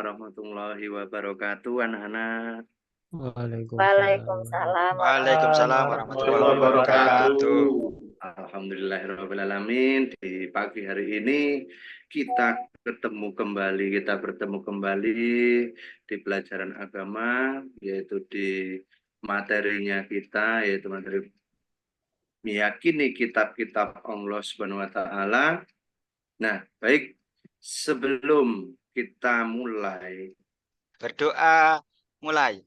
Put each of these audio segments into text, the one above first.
warahmatullahi wabarakatuh, anak-anak. Waalaikumsalam Waalaikumsalam warahmatullahi wabarakatuh. Alhamdulillahirabbil alamin. Di pagi hari ini kita bertemu kembali di pelajaran agama, yaitu di materinya kita, yaitu materi meyakini kitab-kitab Allah Subhanahu wa taala. Nah, baik, sebelum kita mulai Berdoa mulai.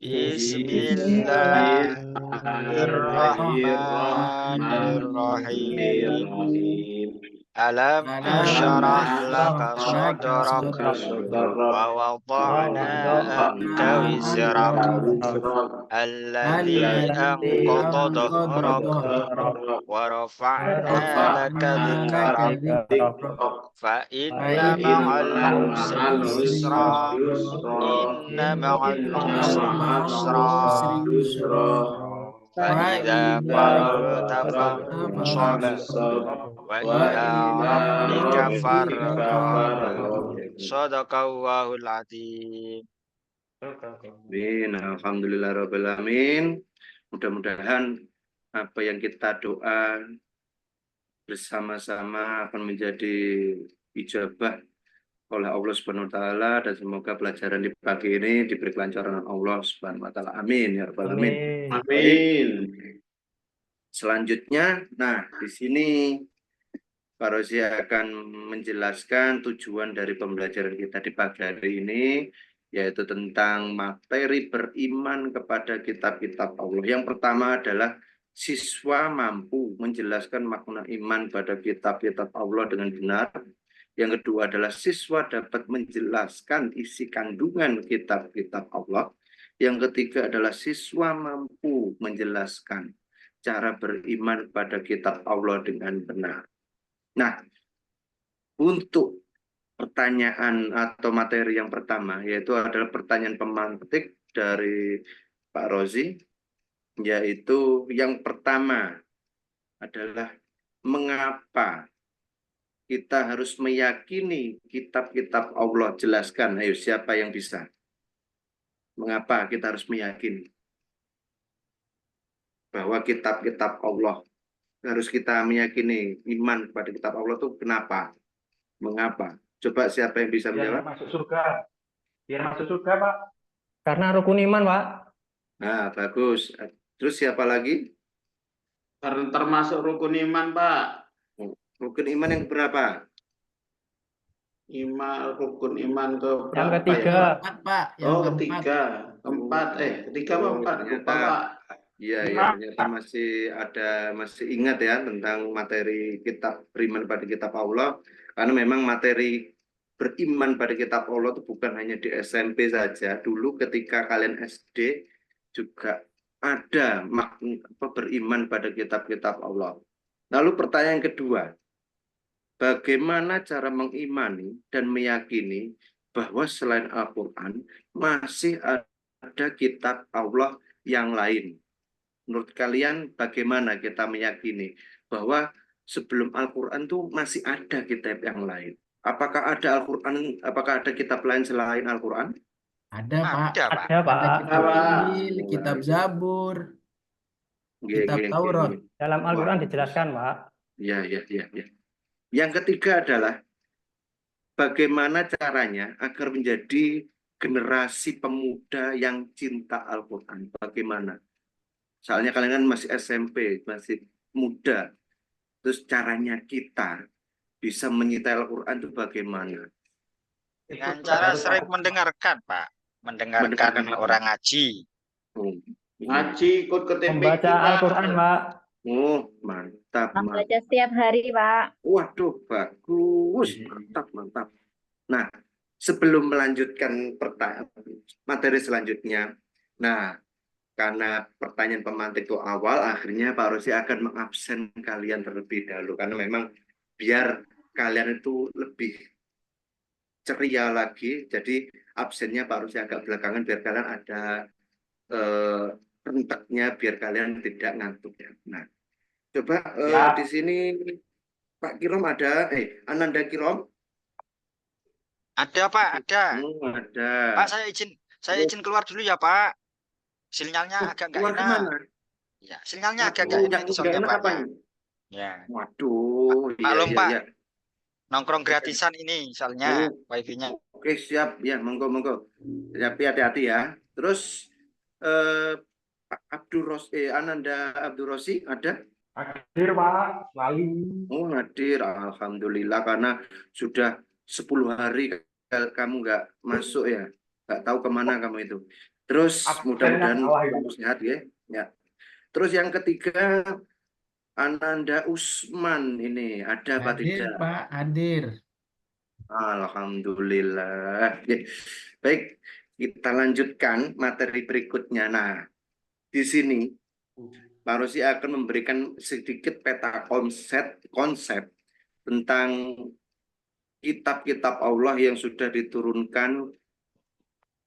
Bismillahirrahmanirrahim. Alam nashrah laka sadrak wa wada'na anka wizrak alladhi anqadha dhahrak wa rafa'na laka dhikrak fa inna ma'al usri yusra inna ma'al usri yusra فإذا فرغت فانصب وإلى ربك فارغب صدق الله العظيم. Amin. Alhamdulillahirabbil alamin. Mudah-mudahan apa yang kita doa bersama-sama akan menjadi ijabah oleh Allah Subhanahu wa taala, dan semoga pelajaran di pagi ini diberi kelancaran Allah Subhanahu wa taala. Amin ya rabbal alamin. Amin. Selanjutnya, di sini Pak Rozi akan menjelaskan tujuan dari pembelajaran kita di pagi hari ini, yaitu tentang materi beriman kepada kitab-kitab Allah. Yang pertama adalah siswa mampu menjelaskan makna iman pada kitab-kitab Allah dengan benar. Yang kedua adalah siswa dapat menjelaskan isi kandungan kitab-kitab Allah. Yang ketiga adalah siswa mampu menjelaskan cara beriman pada kitab Allah dengan benar. Nah, untuk pertanyaan atau materi yang pertama, yaitu adalah pertanyaan pemantik dari Pak Rozi, yaitu yang pertama adalah mengapa kita harus meyakini kitab-kitab Allah. Jelaskan, ayo, siapa yang bisa? Mengapa kita harus meyakini bahwa kitab-kitab Allah, harus kita meyakini iman kepada kitab Allah itu kenapa? Mengapa? Coba siapa yang bisa menjawab? Biar masuk surga, Pak. Karena rukun iman, Pak. Nah, bagus. Terus siapa lagi? Termasuk rukun iman, Pak. Rukun iman yang berapa? Rukun iman ke Yang berapa ketiga. ya, Pak? Pak. Ketiga. Ketiga apa empat? Lupa, Pak. Iya, ternyata masih ingat ya tentang materi kitab beriman pada kitab Allah. Karena memang materi beriman pada kitab Allah itu bukan hanya di SMP saja. Dulu ketika kalian SD juga ada beriman pada kitab-kitab Allah. Lalu pertanyaan kedua, bagaimana cara mengimani dan meyakini bahwa selain Al-Quran masih ada kitab Allah yang lain? Menurut kalian bagaimana kita meyakini bahwa sebelum Al-Quran itu masih ada kitab yang lain? Apakah ada Al-Quran? Apakah ada kitab lain selain Al-Quran? Ada, Pak. Ada, Pak. Ada kitab Injil, kitab Zabur, kitab Taurat. Dalam Al-Quran dijelaskan, Pak. Ya. Yang ketiga adalah bagaimana caranya agar menjadi generasi pemuda yang cinta Al-Quran? Bagaimana? Soalnya kalian kan masih SMP, masih muda. Terus caranya kita bisa menyintai Al-Quran itu bagaimana? Dengan cara sering mendengarkan, Pak. Mendengarkan orang ngaji. Ngaji, ikut ke TPQ, Membaca Pak. Al-Quran, Pak. Oh, mantap. Baca setiap hari, Pak. Waduh, bagus. Mantap. Nah, sebelum melanjutkan materi selanjutnya, karena pertanyaan pemantik itu awal, akhirnya Pak Rosi akan mengabsen kalian terlebih dahulu. Karena memang biar kalian itu lebih ceria lagi, jadi absennya Pak Rosi agak belakangan biar kalian ada renteknya, biar kalian tidak ngantuk ya. Nah, coba di sini Pak Kirom ada, Ananda Kirom. Ada Pak, ada. Oh, ada. Pak, saya izin keluar dulu ya Pak. Sinyalnya agak nggak Keluar enak. kemana? Ya, sinyalnya agak nggak Aduh, enak yang ini nggak soalnya enak Pak. apa Ya. ini? Ya. Waduh, iya, Maklum iya, Pak, iya. nongkrong gratisan ini soalnya Oh, wifi-nya. oke, siap. Ya, monggo, monggo. Tapi hati-hati ya. Terus, Pak Ananda Abdul Rosi ada? Hadir, Pak. Selalu. Oh, hadir. Alhamdulillah, karena sudah 10 hari kamu nggak masuk ya. Nggak tahu kemana kamu itu. Terus, Absennya mudah-mudahan salah ya. kamu sehat ya. Ya. Terus yang ketiga, Ananda Usman ini ada apa Hadir, tidak? Pak, hadir. Alhamdulillah. Oke. Baik, kita lanjutkan materi berikutnya. Nah, di sini Pak Rosi akan memberikan sedikit peta konsep tentang kitab-kitab Allah yang sudah diturunkan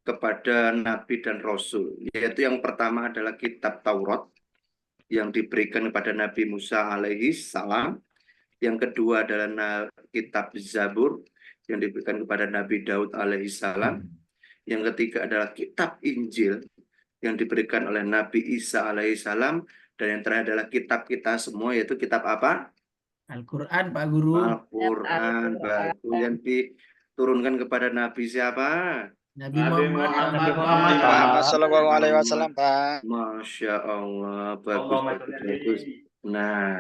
kepada Nabi dan Rasul. Yaitu yang pertama adalah kitab Taurat yang diberikan kepada Nabi Musa alaihi salam. Yang kedua adalah kitab Zabur yang diberikan kepada Nabi Daud alaihi salam. Yang ketiga adalah kitab Injil yang diberikan oleh Nabi Isa alaihi salam. Dan yang terakhir adalah kitab kita semua, yaitu kitab apa? Al-Quran, Pak Guru. Al-Quran. Bagus. Yang diturunkan kepada Nabi siapa? Nabi Muhammad, Pak Muhammad, Guru. Pak. Muhammad Shallallahu Alaihi Wasallam Pak. Masya Allah, bagus, Allahumma bagus, sholli bagus. alaihi. Nah,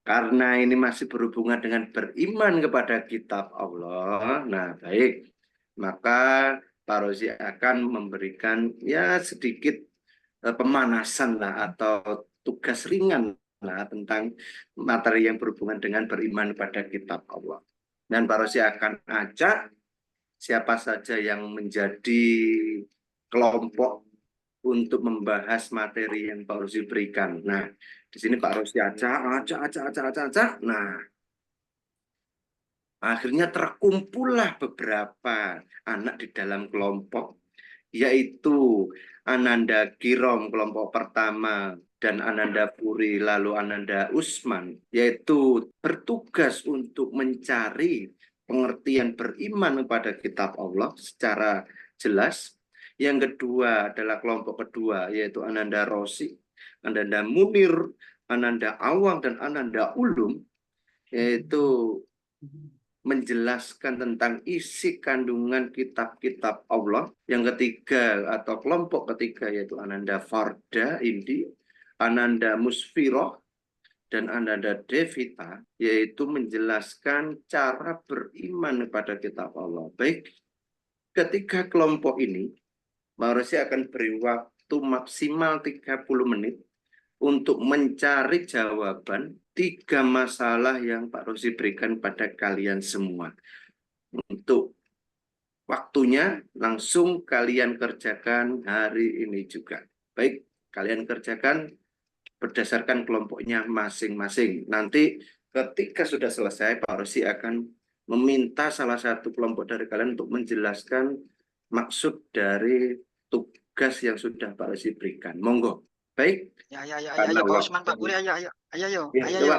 karena ini masih berhubungan dengan beriman kepada kitab Allah, nah baik, maka Pak Rozi akan memberikan ya sedikit pemanasan lah atau tugas ringan lah tentang materi yang berhubungan dengan beriman pada kitab Allah. Dan Pak Rozi akan ajak siapa saja yang menjadi kelompok untuk membahas materi yang Pak Rozi berikan. Nah, di sini Pak Rozi acak. Nah, akhirnya terkumpullah beberapa anak di dalam kelompok, yaitu Ananda Kirom kelompok pertama dan Ananda Puri lalu Ananda Usman, yaitu bertugas untuk mencari pengertian beriman kepada kitab Allah secara jelas. Yang kedua adalah kelompok kedua, yaitu Ananda Rosi, Ananda Munir, Ananda Awang, dan Ananda Ulum, yaitu menjelaskan tentang isi kandungan kitab-kitab Allah. Yang ketiga atau kelompok ketiga yaitu Ananda Farda Indi, Ananda Musfiroh, dan Ananda Devita, yaitu menjelaskan cara beriman kepada kitab Allah. Baik, ketiga kelompok ini Pak Rosi akan beri waktu maksimal 30 menit untuk mencari jawaban 3 masalah yang Pak Rosi berikan pada kalian semua. Untuk waktunya langsung kalian kerjakan hari ini juga. Baik, kalian kerjakan berdasarkan kelompoknya masing-masing. Nanti ketika sudah selesai, Pak Rosi akan meminta salah satu kelompok dari kalian untuk menjelaskan maksud dari tugas yang sudah Pak Rosi berikan. Monggo. Baik. Ya, Karena Pak Usman, waktu- Pak Puri, ayo. Ya, Ayo. coba.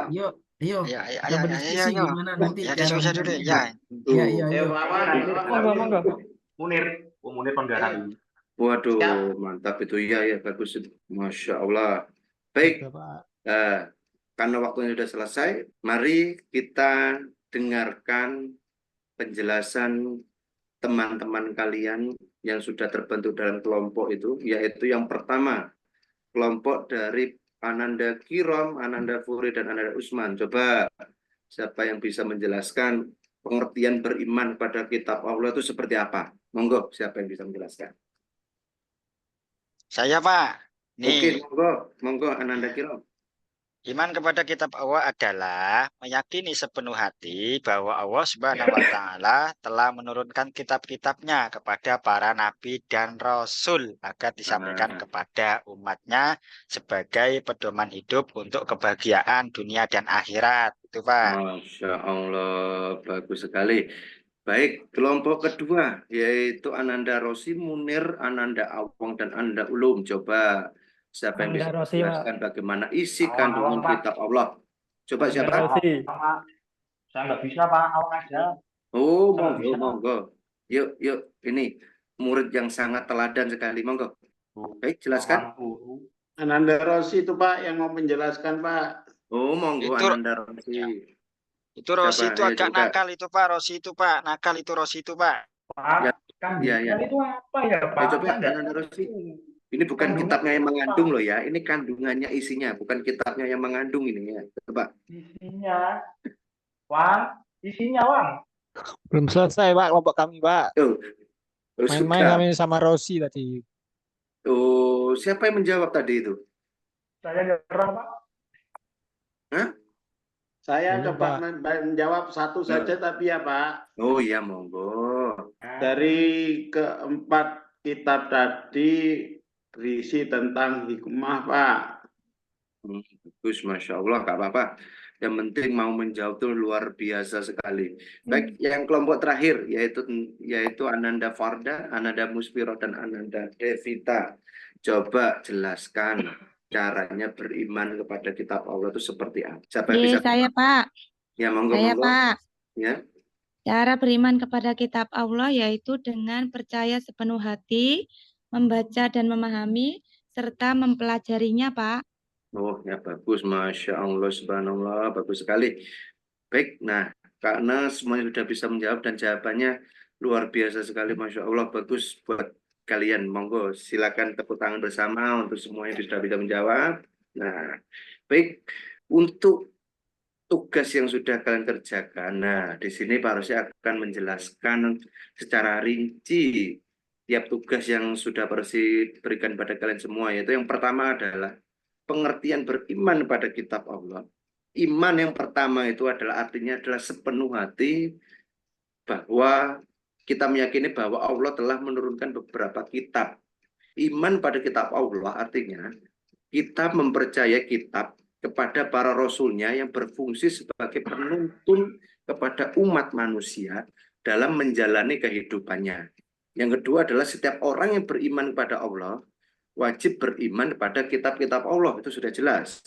Yuk, kita berdiskusi Ayo. gimana nanti Ya, cara diskusi dulu. mencarinya. Ya. Iya. Monggo. Munir. Munir Pondara. Waduh, Siap. mantap itu ya bagus itu. Masya Allah. Baik, karena waktunya sudah selesai, mari kita dengarkan penjelasan teman-teman kalian yang sudah terbentuk dalam kelompok itu, yaitu yang pertama, kelompok dari Ananda Kirom, Ananda Furi, dan Ananda Usman. Coba, siapa yang bisa menjelaskan pengertian beriman pada kitab Allah itu seperti apa? Monggo, siapa yang bisa menjelaskan? Saya Pak. Oke, Nih, monggo Ananda Kirom. iman kepada kitab Allah adalah meyakini sepenuh hati bahwa Allah Subhanahu wa Ta'ala telah menurunkan kitab-kitabnya kepada para nabi dan rasul agar disampaikan kepada umatnya sebagai pedoman hidup untuk kebahagiaan dunia dan akhirat. Itu Pak. Masya Allah, bagus sekali. Baik, kelompok kedua yaitu Ananda Rosi, Munir, Ananda Awang, dan Ananda Ulum. Coba siapa yang bisa Ananda Rosi, Pak. menjelaskan bagaimana isi Awang, kandungan Pak. kitab Allah? Coba Ananda siapa? Rosi. Pak. Saya nggak bisa, Pak. Awang aja. Oh, Kalau monggo, bisa. monggo. Yuk, yuk. Ini murid yang sangat teladan sekali. Monggo. Baik, jelaskan. Guru. Ananda Rossi itu Pak yang mau menjelaskan Pak. Oh, monggo Itu Ananda ya, Rosi. itu Rosi Siapa? itu Ayo agak coba. nakal itu Pak, Rosi itu Pak, nakal itu Rosi itu Pak. Ya, Pak, ya, ya. kandungan itu apa ya Ayo Pak? coba Saya nggak Ananda Rosi. tahu. Ini bukan Kandungan kitabnya itu yang apa? mengandung loh ya. Ini kandungannya isinya, bukan kitabnya yang mengandung ini ya. Coba. Isinya, Wang, isinya Wang. Belum selesai, Pak, kelompok kami, Pak. Oh, oh, Main-main sudah. kami sama Rosi tadi. Oh, siapa yang menjawab tadi itu? Saya nyerah Pak. Hah? Saya Belum, coba Pak. menjawab satu saja tapi ya Pak. Oh iya, monggo. Dari keempat kitab tadi berisi tentang hikmah Pak. Bagus, Masya Allah, nggak apa-apa. Yang penting mau menjawab itu luar biasa sekali. Baik, yang kelompok terakhir yaitu Ananda Farda, Ananda Muspiro, dan Ananda Devita. Coba jelaskan caranya beriman kepada kitab Allah itu seperti apa. Siapa yang bisa? Saya Pak, Ya, monggo, saya monggo. Pak. Ya. Cara beriman kepada kitab Allah yaitu dengan percaya sepenuh hati, membaca dan memahami, serta mempelajarinya Pak. Oh, ya bagus, Masya Allah, Subhanallah, bagus sekali. Baik, nah, karena semuanya sudah bisa menjawab dan jawabannya luar biasa sekali, Masya Allah, bagus buat kalian. Monggo, silakan tepuk tangan bersama untuk semuanya sudah bisa menjawab. Nah, baik, untuk tugas yang sudah kalian kerjakan, nah, di sini Pak Rosi akan menjelaskan secara rinci tiap tugas yang sudah Pak Rosi berikan pada kalian semua, yaitu yang pertama adalah pengertian beriman pada kitab Allah. Iman yang pertama itu adalah artinya adalah sepenuh hati bahwa kita meyakini bahwa Allah telah menurunkan beberapa kitab. Iman pada kitab Allah artinya kita mempercayai kitab kepada para rasulnya yang berfungsi sebagai penuntun kepada umat manusia dalam menjalani kehidupannya. Yang kedua adalah setiap orang yang beriman kepada Allah wajib beriman pada kitab-kitab Allah, itu sudah jelas.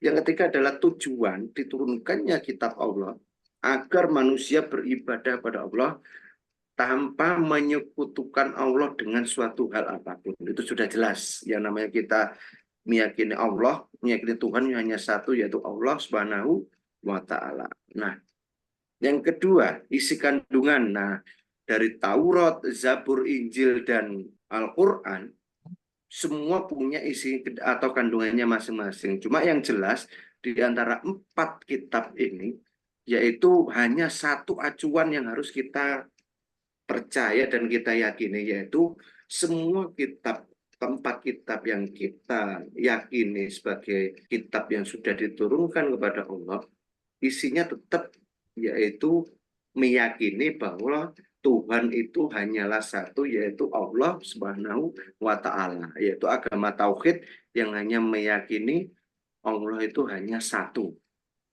Yang ketiga adalah tujuan diturunkannya kitab Allah agar manusia beribadah pada Allah tanpa menyekutukan Allah dengan suatu hal apapun. Itu sudah jelas. Yang namanya kita meyakini Allah, meyakini Tuhan hanya satu, yaitu Allah Subhanahu wa Ta'ala. Nah, yang kedua, isi kandungan. Nah, dari Taurat, Zabur, Injil, dan Al-Quran semua punya isi atau kandungannya masing-masing. Cuma yang jelas di antara 4 kitab ini, yaitu hanya satu acuan yang harus kita percaya dan kita yakini, yaitu semua kitab, 4 kitab yang kita yakini sebagai kitab yang sudah diturunkan kepada Allah, isinya tetap yaitu meyakini bahwa Tuhan itu hanyalah satu, yaitu Allah Subhanahu wa Ta'ala, yaitu agama tauhid yang hanya meyakini Allah itu hanya satu,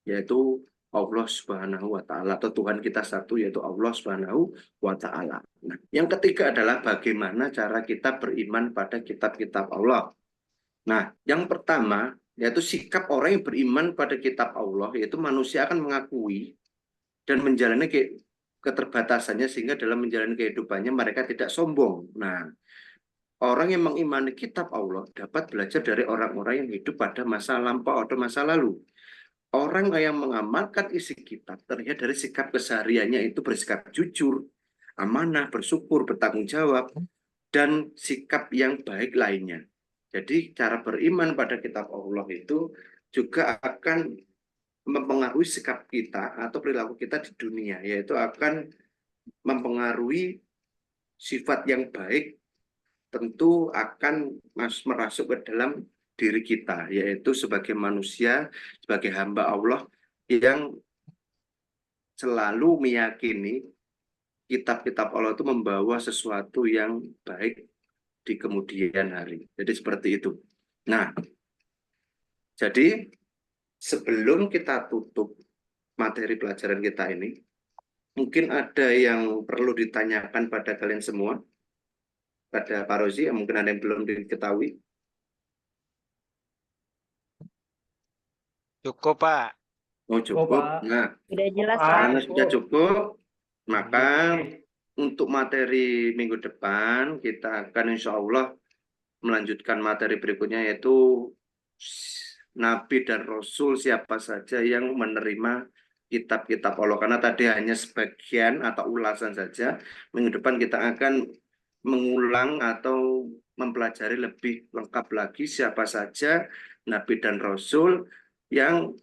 yaitu Allah Subhanahu wa Ta'ala, atau Tuhan kita satu, yaitu Allah Subhanahu wa Ta'ala. Nah, yang ketiga adalah bagaimana cara kita beriman pada kitab-kitab Allah. Nah, yang pertama yaitu sikap orang yang beriman pada kitab Allah, yaitu manusia akan mengakui dan menjalani keterbatasannya sehingga dalam menjalani kehidupannya mereka tidak sombong. Nah, orang yang mengimani kitab Allah dapat belajar dari orang-orang yang hidup pada masa lampau atau masa lalu. Orang yang mengamalkan isi kitab terlihat dari sikap kesehariannya itu bersikap jujur, amanah, bersyukur, bertanggung jawab, dan sikap yang baik lainnya. Jadi cara beriman pada kitab Allah itu juga akan mempengaruhi sikap kita atau perilaku kita di dunia, yaitu akan mempengaruhi sifat yang baik, tentu akan merasuk ke dalam diri kita, yaitu sebagai manusia, sebagai hamba Allah yang selalu meyakini kitab-kitab Allah itu membawa sesuatu yang baik di kemudian hari. Jadi seperti itu. Nah, jadi sebelum kita tutup materi pelajaran kita ini, mungkin ada yang perlu ditanyakan pada kalian semua, pada Pak Rozi, yang mungkin ada yang belum diketahui. Cukup Pak. Oh, cukup. Pak. Nah, Sudah jelas Pak. Pak. karena sudah cukup, Maka untuk materi minggu depan kita akan insya Allah melanjutkan materi berikutnya, yaitu Nabi dan Rasul siapa saja yang menerima kitab-kitab Allah. Karena tadi hanya sebagian atau ulasan saja. Minggu depan kita akan mengulang atau mempelajari lebih lengkap lagi siapa saja Nabi dan Rasul yang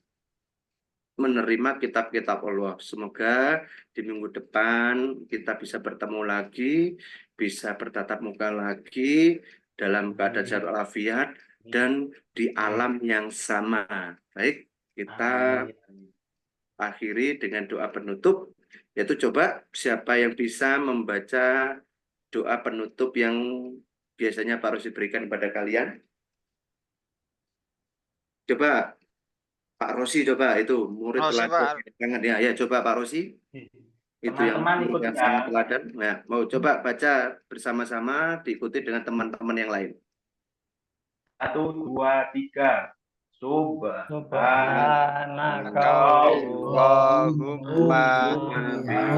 menerima kitab-kitab Allah. Semoga di minggu depan kita bisa bertemu lagi, bisa bertatap muka lagi dalam keadaan sehat walafiat dan di alam yang sama. Baik, kita akhiri dengan doa penutup, yaitu coba siapa yang bisa membaca doa penutup yang biasanya Pak Rosi berikan kepada kalian? Coba Pak Rosi, coba itu murid Rosi, teladan Pak. jangan ya, coba Pak Rosi. Itu yang Teman-teman ikut yang ya. sangat teladan. Nah, mau coba baca bersama-sama, diikuti dengan teman-teman yang lain. 1, 2, 3. Subhanaka Allahumma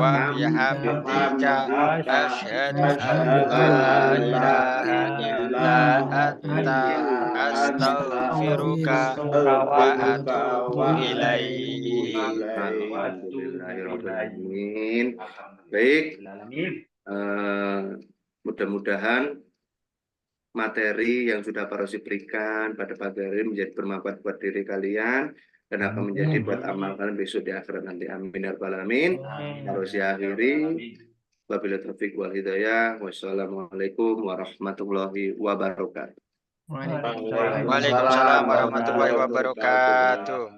wa bihamdika asyhadu an la ilaha illa anta astaghfiruka wa atubu ilaik. Alhamdulillahirrahmanirrahim. Baik, mudah-mudahan materi yang sudah Pak Rosi berikan pada pagi hari ini menjadi bermanfaat buat diri kalian dan akan menjadi buat amal kalian besok di akhirat nanti. Amin ya rabbal alamin. Pak Rosi akhiri. Wabillahi taufiq wal hidayah. Wassalamualaikum warahmatullahi wabarakatuh. Waalaikumsalam warahmatullahi wabarakatuh.